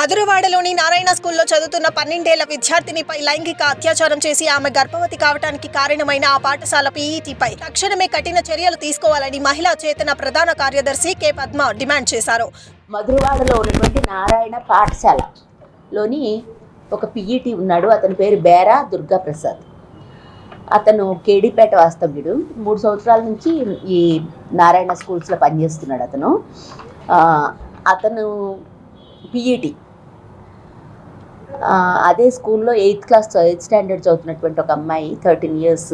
మధురవాడలోని నారాయణ స్కూల్లో చదువుతున్న 12 ఏళ్ల విద్యార్థినిపై లైంగిక అత్యాచారం చేసి ఆమె గర్భవతి కావడానికి కారణమైన ఆ పాఠశాల పీఈటీపై తక్షణమే కఠిన చర్యలు తీసుకోవాలని మహిళా చేతన ప్రధాన కార్యదర్శి కె పద్మ డిమాండ్ చేశారు. మధురవాడలో ఉన్నటువంటి నారాయణ పాఠశాలలోని ఒక పీఈటీ ఉన్నాడు. అతని పేరు బేరా దుర్గాప్రసాద్. అతను కేడీపేట వాస్తవ్యుడు. 3 సంవత్సరాల నుంచి ఈ నారాయణ స్కూల్స్లో పనిచేస్తున్నాడు. అతను పీఈటీ అదే స్కూల్లో 8th స్టాండర్డ్ చదువుతున్నటువంటి ఒక అమ్మాయి 13 years.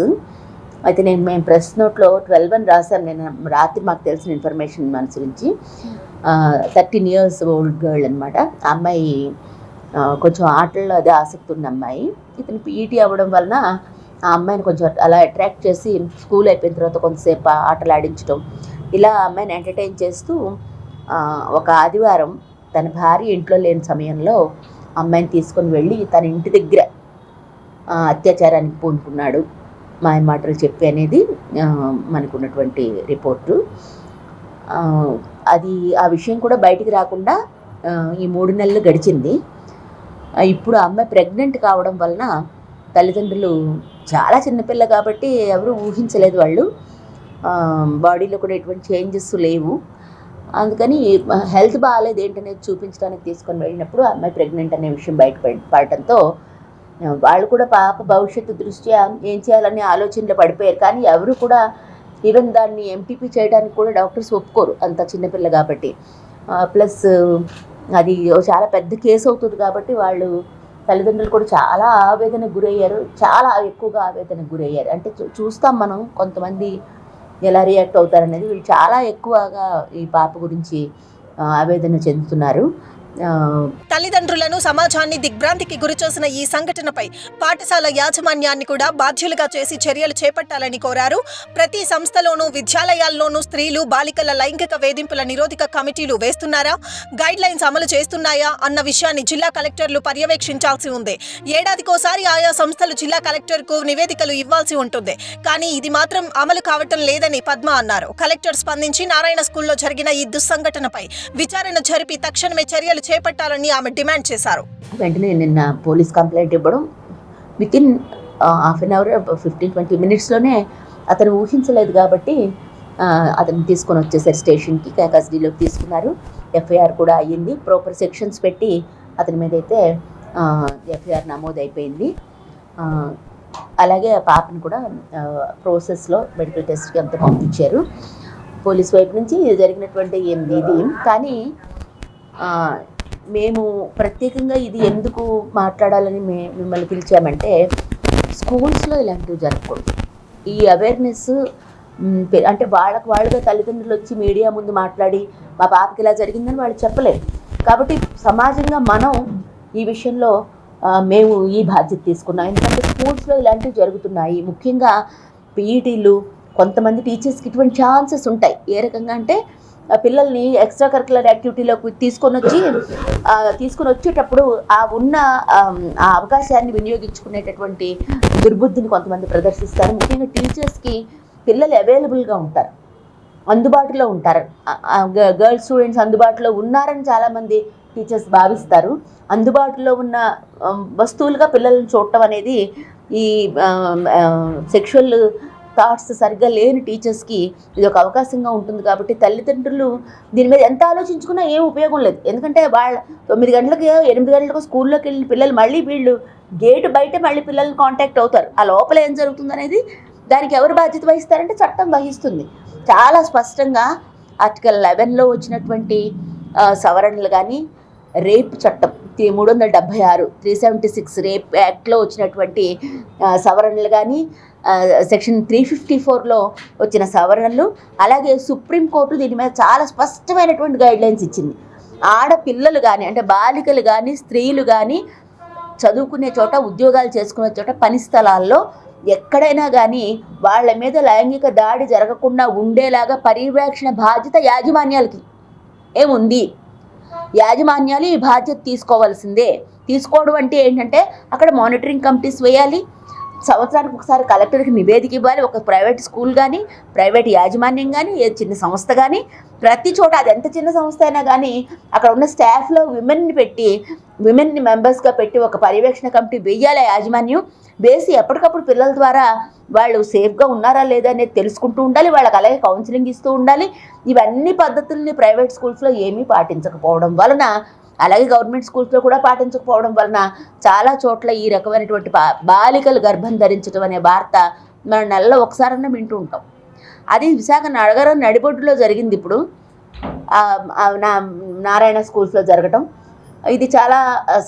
అయితే మేము ప్రెస్ నోట్లో 12 అని రాశాను. నేను రాత్రి మాకు తెలిసిన ఇన్ఫర్మేషన్ అనుసరించి 13 years ఓల్డ్ గర్ల్ అనమాట. ఆ అమ్మాయి కొంచెం ఆటల్లో అదే ఆసక్తి ఉన్న అమ్మాయి. ఇతను పీఈటీ అవ్వడం వలన ఆ అమ్మాయిని కొంచెం అలా అట్రాక్ట్ చేసి స్కూల్ అయిపోయిన తర్వాత కొంతసేపు ఆటలు ఆడించడం, ఇలా అమ్మాయిని ఎంటర్టైన్ చేస్తూ ఒక ఆదివారం తన భార్య ఇంట్లో లేని సమయంలో అమ్మాయిని తీసుకొని వెళ్ళి తన ఇంటి దగ్గర అత్యాచారానికి పూనుకున్నాడు మాయ మాటలు చెప్పి అనేది మనకున్నటువంటి రిపోర్టు. ఆ విషయం కూడా బయటికి రాకుండా ఈ 3 నెలలు గడిచింది. ఇప్పుడు ఆ అమ్మాయి ప్రెగ్నెంట్ కావడం వలన తల్లిదండ్రులు, చాలా చిన్నపిల్ల కాబట్టి ఎవరు ఊహించలేదు, వాళ్ళు బాడీలో కూడా ఎటువంటి చేంజెస్ లేవు, అందుకని హెల్త్ బాగాలేదు ఏంటనేది చూపించడానికి తీసుకొని వెళ్ళినప్పుడు ఆ అమ్మాయి ప్రెగ్నెంట్ అనే విషయం బయటపడటంతో వాళ్ళు కూడా పాప భవిష్యత్తు దృష్ట్యా ఏం చేయాలనే ఆలోచనలో పడిపోయారు. కానీ ఎవరు కూడా ఈవెన్ దాన్ని ఎంటీపీ చేయడానికి కూడా డాక్టర్స్ ఒప్పుకోరు, అంత చిన్నపిల్ల కాబట్టి. ప్లస్ అది చాలా పెద్ద కేసు అవుతుంది కాబట్టి వాళ్ళు తల్లిదండ్రులు కూడా చాలా ఆవేదనకు గురయ్యారు, చాలా ఎక్కువగా ఆవేదనకు గురయ్యారు. అంటే చూస్తాం మనం కొంతమంది ఎలా రియాక్ట్ అవుతారనేది. వీళ్ళు చాలా ఎక్కువగా ఈ పాప గురించి ఆవేదన చెందుతున్నారు. తల్లిదండ్రులను, సమాజాన్ని దిగ్భ్రాంతికి గురిచేసిన ఈ సంఘటనపై పాఠశాల యాజమాన్యాన్ని కూడా బాధ్యులుగా చేసి చర్యలు చేపట్టాలని కోరారు. ప్రతి సంస్థలోనూ, విద్యాలయాల్లోనూ స్త్రీలు, బాలికల లైంగిక వేధింపుల నిరోధక కమిటీలు వేస్తున్నారా, గైడ్ లైన్స్ అమలు చేస్తున్నాయా అన్న విషయాన్ని జిల్లా కలెక్టర్లు పర్యవేక్షించాల్సి ఉంది. ఏడాదికోసారి ఆయా సంస్థలు జిల్లా కలెక్టర్కు నివేదికలు ఇవ్వాల్సి ఉంటుంది. కానీ ఇది మాత్రం అమలు కావటం లేదని పద్మ అన్నారు. కలెక్టర్ స్పందించి నారాయణ స్కూల్లో జరిగిన ఈ దుస్సంఘటనపై విచారణ జరిపి తక్షణమే చర్యలు చేపట్టాలని ఆమె డిమాండ్ చేశారు. వెంటనే నిన్న పోలీస్ కంప్లైంట్ ఇవ్వడం, వితిన్ హాఫ్ అన్ అవర్ 15-20 minutesలోనే అతను ఊహించలేదు కాబట్టి అతను తీసుకొని వచ్చేసారు స్టేషన్కి, కస్టడీలోకి తీసుకున్నారు. ఎఫ్ఐఆర్ కూడా అయ్యింది. ప్రాపర్ సెక్షన్స్ పెట్టి అతని మీద అయితే ఎఫ్ఐఆర్ నమోదు అయిపోయింది. అలాగే ఆ పాపను కూడా ప్రాసెస్లో మెడికల్ టెస్ట్కి అంతా పంపించారు. పోలీస్ వైపు నుంచి జరిగినటువంటి ఇది. కానీ మేము ప్రత్యేకంగా ఇది ఎందుకు మాట్లాడాలని మిమ్మల్ని పిలిచామంటే, స్కూల్స్లో ఇలాంటివి జరగకూడదు. ఈ అవేర్నెస్ అంటే వాళ్ళుగా తల్లిదండ్రులు వచ్చి మీడియా ముందు మాట్లాడి మా పాపకి ఇలా జరిగిందని వాళ్ళు చెప్పలేరు. కాబట్టి సమాజంగా మనం ఈ విషయంలో మేము ఈ బాధ్యత తీసుకున్నాం. ఎందుకంటే స్కూల్స్లో ఇలాంటివి జరుగుతున్నాయి. ముఖ్యంగా పీఈటీలు, కొంతమంది టీచర్స్కి ఇటువంటి ఛాన్సెస్ ఉంటాయి. ఏ రకంగా అంటే పిల్లల్ని ఎక్స్ట్రా కరికులర్ యాక్టివిటీలోకి తీసుకొని వచ్చేటప్పుడు ఆ అవకాశాన్ని వినియోగించుకునేటటువంటి దుర్బుద్ధిని కొంతమంది ప్రదర్శిస్తారు. ముఖ్యంగా టీచర్స్కి పిల్లలు అవైలబుల్గా ఉంటారు, అందుబాటులో ఉంటారు. గర్ల్స్ స్టూడెంట్స్ అందుబాటులో ఉన్నారని చాలామంది టీచర్స్ భావిస్తారు. అందుబాటులో ఉన్న వస్తువులుగా పిల్లల్ని చూడటం అనేది ఈ సెక్షువల్ థాట్స్ సరిగ్గా లేని టీచర్స్కి ఇది ఒక అవకాశంగా ఉంటుంది. కాబట్టి తల్లిదండ్రులు దీని మీద ఎంత ఆలోచించుకున్నా ఏం ఉపయోగం లేదు. ఎందుకంటే 9 గంటలకు 8 గంటలకు స్కూల్లోకి వెళ్ళిన పిల్లలు మళ్ళీ వీళ్ళు గేటు బయట మళ్ళీ పిల్లల్ని కాంటాక్ట్ అవుతారు. ఆ లోపల ఏం జరుగుతుంది అనేది దానికి ఎవరు బాధ్యత వహిస్తారంటే చట్టం వహిస్తుంది. చాలా స్పష్టంగా ఆర్టికల్ 11లో వచ్చినటువంటి సవరణలు కానీ, రేప్ చట్టం 376 376 రేప్ యాక్ట్లో వచ్చినటువంటి సవరణలు కానీ, సెక్షన్ 354లో వచ్చిన సవరణలు, అలాగే సుప్రీంకోర్టు దీని మీద చాలా స్పష్టమైనటువంటి గైడ్లైన్స్ ఇచ్చింది. ఆడపిల్లలు కానీ, అంటే బాలికలు కానీ, స్త్రీలు కానీ చదువుకునే చోట, ఉద్యోగాలు చేసుకునే చోట, పని స్థలాల్లో ఎక్కడైనా కానీ వాళ్ళ మీద లైంగిక దాడి జరగకుండా ఉండేలాగా పర్యవేక్షణ బాధ్యత యాజమాన్యాలకి ఏముంది. యాజమాన్యాలు ఈ బాధ్యత తీసుకోవాల్సిందే. తీసుకోవడం అంటే ఏంటంటే అక్కడ మానిటరింగ్ కమిటీస్ వేయాలి, సంవత్సరానికి ఒకసారి కలెక్టర్కి నివేదిక ఇవ్వాలి. ఒక ప్రైవేట్ స్కూల్ కానీ, ప్రైవేట్ యాజమాన్యం కానీ, ఏ చిన్న సంస్థ కానీ, ప్రతి చోట అది ఎంత చిన్న సంస్థ అయినా కానీ అక్కడ ఉన్న స్టాఫ్లో విమెన్ని మెంబర్స్గా పెట్టి ఒక పర్యవేక్షణ కమిటీ వేయాలి. యాజమాన్యం వేసి ఎప్పటికప్పుడు పిల్లల ద్వారా వాళ్ళు సేఫ్గా ఉన్నారా లేదా అనేది తెలుసుకుంటూ ఉండాలి. వాళ్ళకి అలాగే కౌన్సిలింగ్ ఇస్తూ ఉండాలి. ఇవన్నీ పద్ధతుల్ని ప్రైవేట్ స్కూల్స్లో ఏమీ పాటించకపోవడం వలన, అలాగే గవర్నమెంట్ స్కూల్స్లో కూడా పాటించకపోవడం వలన చాలా చోట్ల ఈ రకమైనటువంటి బాలికలు గర్భం ధరించడం అనే వార్త మనం నెలలో ఒకసారన్నా వింటూ ఉంటాం. అది విశాఖ నగరం నడిబొడ్డులో జరిగింది. ఇప్పుడు నారాయణ స్కూల్స్లో జరగటం ఇది చాలా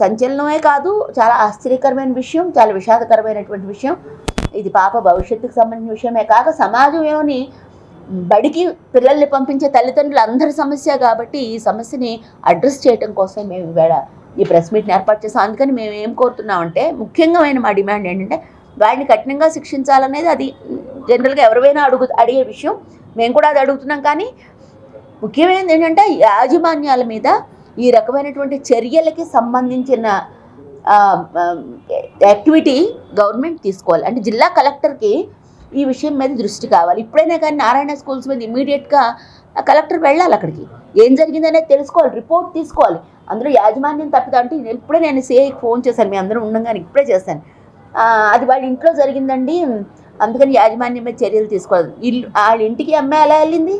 సంచలనమే కాదు, చాలా ఆశ్చర్యకరమైన విషయం, చాలా విషాదకరమైనటువంటి విషయం. ఇది పాప భవిష్యత్తుకు సంబంధించిన విషయమే కాక సమాజంలోని బడికి పిల్లల్ని పంపించే తల్లిదండ్రులు అందరి సమస్య కాబట్టి ఈ సమస్యని అడ్రస్ చేయడం కోసం మేము ఈవేళ ఈ ప్రెస్ మీట్ని ఏర్పాటు చేస్తాం. అందుకని మేము ఏం కోరుతున్నామంటే, ముఖ్యంగా మా డిమాండ్ ఏంటంటే వాడిని కఠినంగా శిక్షించాలనేది అది జనరల్గా ఎవరైనా అడిగే విషయం. మేము కూడా అది అడుగుతున్నాం. కానీ ముఖ్యమైనది ఏంటంటే యాజమాన్యాల మీద ఈ రకమైనటువంటి చర్యలకి సంబంధించిన యాక్టివిటీ గవర్నమెంట్ తీసుకోవాలి. అంటే జిల్లా కలెక్టర్కి ఈ విషయం మీద దృష్టి కావాలి. ఇప్పుడైనా కానీ నారాయణ స్కూల్స్ మీద ఇమీడియట్గా కలెక్టర్ వెళ్ళాలి. అక్కడికి ఏం జరిగిందనేది తెలుసుకోవాలి, రిపోర్ట్ తీసుకోవాలి. అందులో యాజమాన్యం తప్పిదంటే ఇప్పుడే నేను సిఐకి ఫోన్ చేశాను, మీ అందరూ ఉండగానే ఇప్పుడే చేశాను. అది వాళ్ళ ఇంట్లో జరిగిందండి, అందుకని యాజమాన్యం మీద చర్యలు తీసుకోవాలి. వాళ్ళ ఇంటికి అమ్మాయి ఎలా వెళ్ళింది?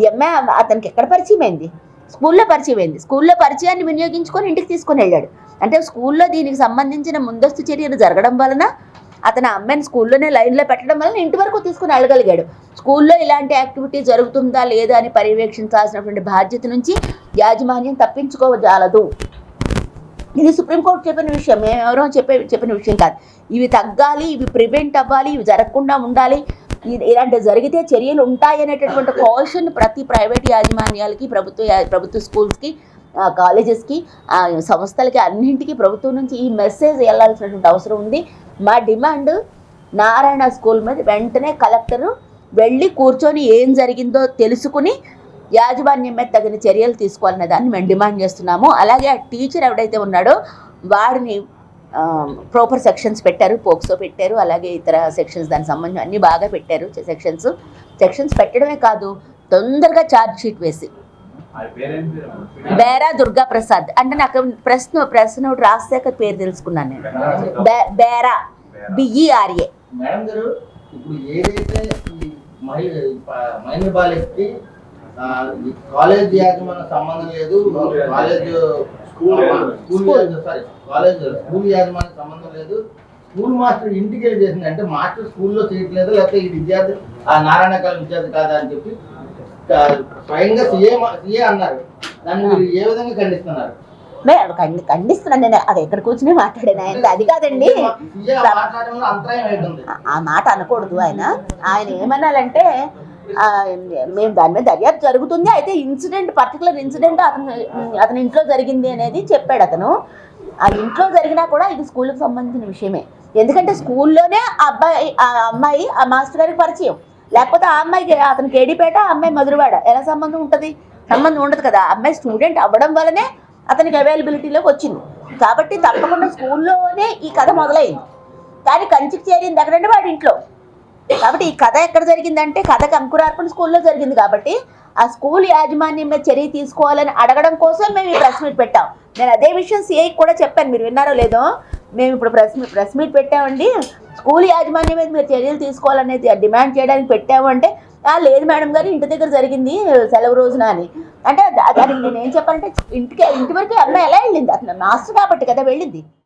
ఈ అమ్మాయి అతనికి ఎక్కడ పరిచయం అయింది? స్కూల్లో పరిచయం అయింది. స్కూల్లో పరిచయాన్ని వినియోగించుకొని ఇంటికి తీసుకొని వెళ్ళాడు. అంటే స్కూల్లో దీనికి సంబంధించిన ముందస్తు చర్యలు జరగడం వలన అతను అమ్మాయిని స్కూల్లోనే లైన్లో పెట్టడం వలన ఇంటి వరకు తీసుకుని వెళ్ళగలిగాడు. స్కూల్లో ఇలాంటి యాక్టివిటీ జరుగుతుందా లేదా అని పర్యవేక్షించాల్సినటువంటి బాధ్యత నుంచి యాజమాన్యం తప్పించుకోవజాలదు. ఇది సుప్రీంకోర్టు చెప్పిన విషయం, మేము ఎవరో చెప్పిన విషయం కాదు. ఇవి తగ్గాలి, ఇవి ప్రివెంట్ అవ్వాలి, ఇవి జరగకుండా ఉండాలి. ఇలాంటివి జరిగితే చర్యలు ఉంటాయి అనేటటువంటి కాషన్ ప్రతి ప్రైవేట్ యాజమాన్యాలకి, ప్రభుత్వ స్కూల్స్కి, కాలేజెస్కి, సంస్థలకి అన్నింటికి ప్రభుత్వం నుంచి ఈ మెసేజ్ వెళ్ళాల్సినటువంటి అవసరం ఉంది. మా డిమాండ్ నారాయణ స్కూల్ మీద వెంటనే కలెక్టరు వెళ్ళి కూర్చొని ఏం జరిగిందో తెలుసుకుని యాజమాన్యం మీద తగిన చర్యలు తీసుకోవాలనే దాన్ని మేము డిమాండ్ చేస్తున్నాము. అలాగే ఆ టీచర్ ఎవడైతే ఉన్నాడో వాడిని ప్రాపర్ సెక్షన్స్ పెట్టారు, పోక్సో పెట్టారు, అలాగే ఇతర సెక్షన్స్ దానికి సంబంధించి అన్నీ బాగా పెట్టారు. సెక్షన్స్ పెట్టడమే కాదు, తొందరగా ఛార్జ్ షీట్ వేసి బేరా దుర్గా ప్రసాద్ అంటే నాకు ప్రశ్న ఒకటి రాసాక పేరు తెలుసుకున్నాను నేను. బేరా BERA. మేడం గారు, ఇప్పుడు ఏదైతే ఈ మైనర్ బాలికకి కాలేజ్ యాజమాన్య సంబంధం లేదు, స్కూల్ యాజమాన్య సంబంధం లేదు, స్కూల్ మాస్టర్ ఇంటికి వెళ్ళి చేసింది అంటే మాస్టర్ స్కూల్లో చేయట్లేదు, లేకపోతే ఈ విద్యార్థి నారాయణ కాలేజ్ విద్యార్థి కాదా అని చెప్పి స్వయంగా సీఏ అన్నారు. దాన్ని మీరు ఏ విధంగా ఖండిస్తున్నారు? ఖండిస్తున్నాను నేను. అది ఎక్కడ కూర్చుని మాట్లాడాను ఆయన, అది కాదండి. ఆ మాట అనకూడదు. ఆయన ఏమన్నాలంటే మేము దాని మీద దర్యాప్తు జరుగుతుంది, అయితే పర్టికులర్ ఇన్సిడెంట్ అతని ఇంట్లో జరిగింది అనేది చెప్పాడు అతను. ఆ ఇంట్లో జరిగినా కూడా ఇది స్కూల్కి సంబంధించిన విషయమే. ఎందుకంటే స్కూల్లోనే ఆ అమ్మాయి ఆ మాస్టర్ గారికి పరిచయం, లేకపోతే ఆ అమ్మాయికి అతను కేడీపేట, ఆ అమ్మాయి మధురవాడ, ఎలా సంబంధం ఉంటుంది? సంబంధం ఉండదు కదా. ఆ అమ్మాయి స్టూడెంట్ అవ్వడం వల్లనే అతనికి అవైలబిలిటీలోకి వచ్చింది. కాబట్టి తప్పకుండా స్కూల్లోనే ఈ కథ మొదలైంది. కానీ కంచికి చేరింది ఎక్కడంటే వాడి ఇంట్లో. కాబట్టి ఈ కథ ఎక్కడ జరిగిందంటే కథకు అంకురార్పణ స్కూల్లో జరిగింది. కాబట్టి ఆ స్కూల్ యాజమాన్యం మీద చర్య తీసుకోవాలని అడగడం కోసం మేము ఈ ప్రెస్ మీట్ పెట్టాం. నేను అదే విషయం సిఐకి కూడా చెప్పాను, మీరు విన్నారో లేదో. మేము ఇప్పుడు ప్రెస్ మీట్ పెట్టామండి, స్కూల్ యాజమాన్యం మీద మీరు చర్యలు తీసుకోవాలనేది డిమాండ్ చేయడానికి పెట్టాము అంటే, లేదు మేడం గారు ఇంటి దగ్గర జరిగింది సెలవు రోజున అని. అంటే దానికి నేను ఏం చెప్పాలంటే ఇంటి వరకు అమ్మాయి ఎలా వెళ్ళింది? అతను మాస్టర్ కాబట్టి కదా వెళ్ళింది.